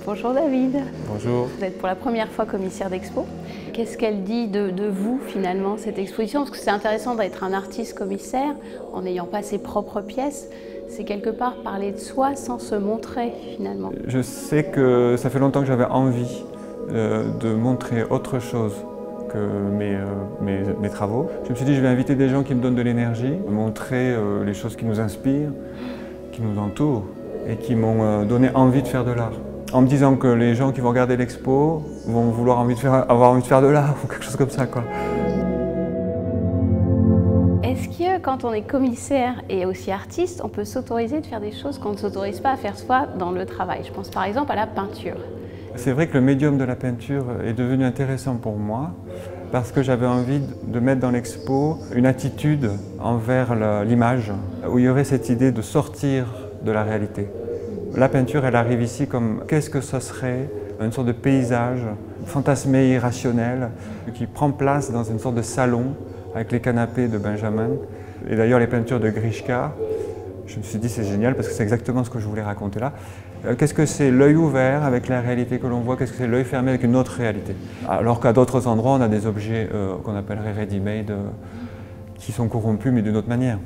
Bonjour David. Bonjour. Vous êtes pour la première fois commissaire d'expo. Qu'est-ce qu'elle dit de vous finalement, cette exposition? Parce que c'est intéressant d'être un artiste commissaire en n'ayant pas ses propres pièces. C'est quelque part parler de soi sans se montrer finalement. Je sais que ça fait longtemps que j'avais envie de montrer autre chose que mes travaux. Je me suis dit je vais inviter des gens qui me donnent de l'énergie, montrer les choses qui nous inspirent, qui nous entourent et qui m'ont donné envie de faire de l'art. En me disant que les gens qui vont regarder l'expo vont avoir envie de faire de l'art ou quelque chose comme ça, quoi. Est-ce que quand on est commissaire et aussi artiste, on peut s'autoriser de faire des choses qu'on ne s'autorise pas à faire soi dans le travail? Je pense par exemple à la peinture. C'est vrai que le médium de la peinture est devenu intéressant pour moi parce que j'avais envie de mettre dans l'expo une attitude envers l'image où il y aurait cette idée de sortir de la réalité. La peinture, elle arrive ici comme qu'est-ce que ce serait une sorte de paysage fantasmé, irrationnel, qui prend place dans une sorte de salon avec les canapés de Benjamin. Et d'ailleurs les peintures de Grishka, je me suis dit c'est génial parce que c'est exactement ce que je voulais raconter là. Qu'est-ce que c'est l'œil ouvert avec la réalité que l'on voit, qu'est-ce que c'est l'œil fermé avec une autre réalité? Alors qu'à d'autres endroits on a des objets qu'on appellerait ready-made qui sont corrompus mais d'une autre manière.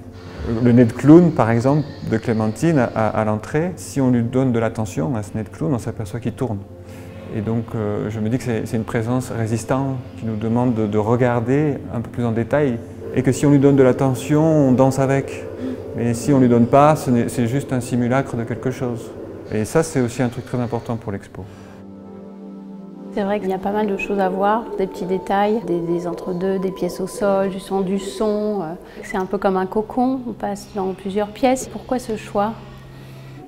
Le nez de clown, par exemple, de Clémentine, à l'entrée, si on lui donne de l'attention à ce nez de clown, on s'aperçoit qu'il tourne. Et donc, je me dis que c'est une présence résistante qui nous demande de regarder un peu plus en détail. Et que si on lui donne de l'attention, on danse avec. Mais si on ne lui donne pas, c'est juste un simulacre de quelque chose. Et ça, c'est aussi un truc très important pour l'expo. C'est vrai qu'il y a pas mal de choses à voir, des petits détails, des entre-deux, des pièces au sol, du son. C'est un peu comme un cocon, on passe dans plusieurs pièces. Pourquoi ce choix?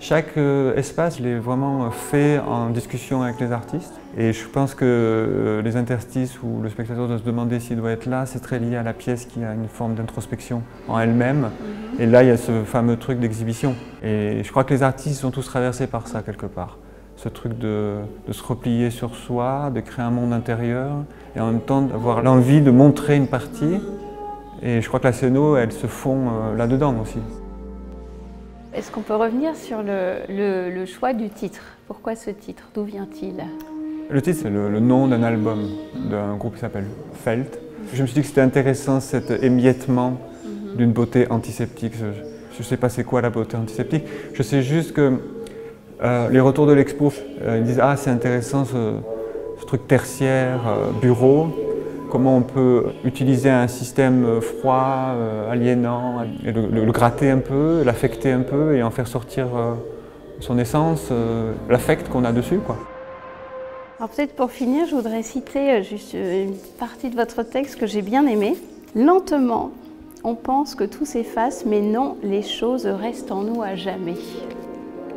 Chaque espace, je l'ai vraiment fait en discussion avec les artistes. Et je pense que les interstices où le spectateur doit se demander s'il doit être là, c'est très lié à la pièce qui a une forme d'introspection en elle-même. Et là, il y a ce fameux truc d'exhibition. Et je crois que les artistes sont tous traversés par ça quelque part. Ce truc de se replier sur soi, de créer un monde intérieur et en même temps d'avoir l'envie de montrer une partie. Et je crois que la scéno, elles se font là-dedans aussi. Est-ce qu'on peut revenir sur le choix du titre? Pourquoi ce titre? D'où vient-il? Le titre, c'est le nom d'un album d'un groupe qui s'appelle Felt. Je me suis dit que c'était intéressant cet émiettement d'une beauté antiseptique. Je ne sais pas c'est quoi la beauté antiseptique. Je sais juste que les retours de l'expo, ils disent « Ah, c'est intéressant ce truc tertiaire, bureau, comment on peut utiliser un système froid, aliénant, et le gratter un peu, l'affecter un peu et en faire sortir son essence, l'affect qu'on a dessus, quoi. » Alors peut-être pour finir, je voudrais citer juste une partie de votre texte que j'ai bien aimé. « Lentement, on pense que tout s'efface, mais non, les choses restent en nous à jamais. »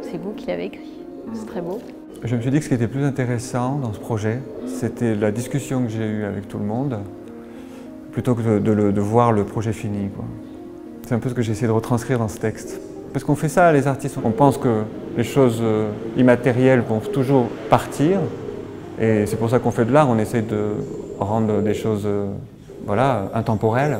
C'est vous qui l'avez écrit, c'est très beau. Je me suis dit que ce qui était plus intéressant dans ce projet, c'était la discussion que j'ai eue avec tout le monde, plutôt que de voir le projet fini. C'est un peu ce que j'ai essayé de retranscrire dans ce texte. Parce qu'on fait ça, les artistes, on pense que les choses immatérielles vont toujours partir, et c'est pour ça qu'on fait de l'art, on essaie de rendre des choses voilà, intemporelles.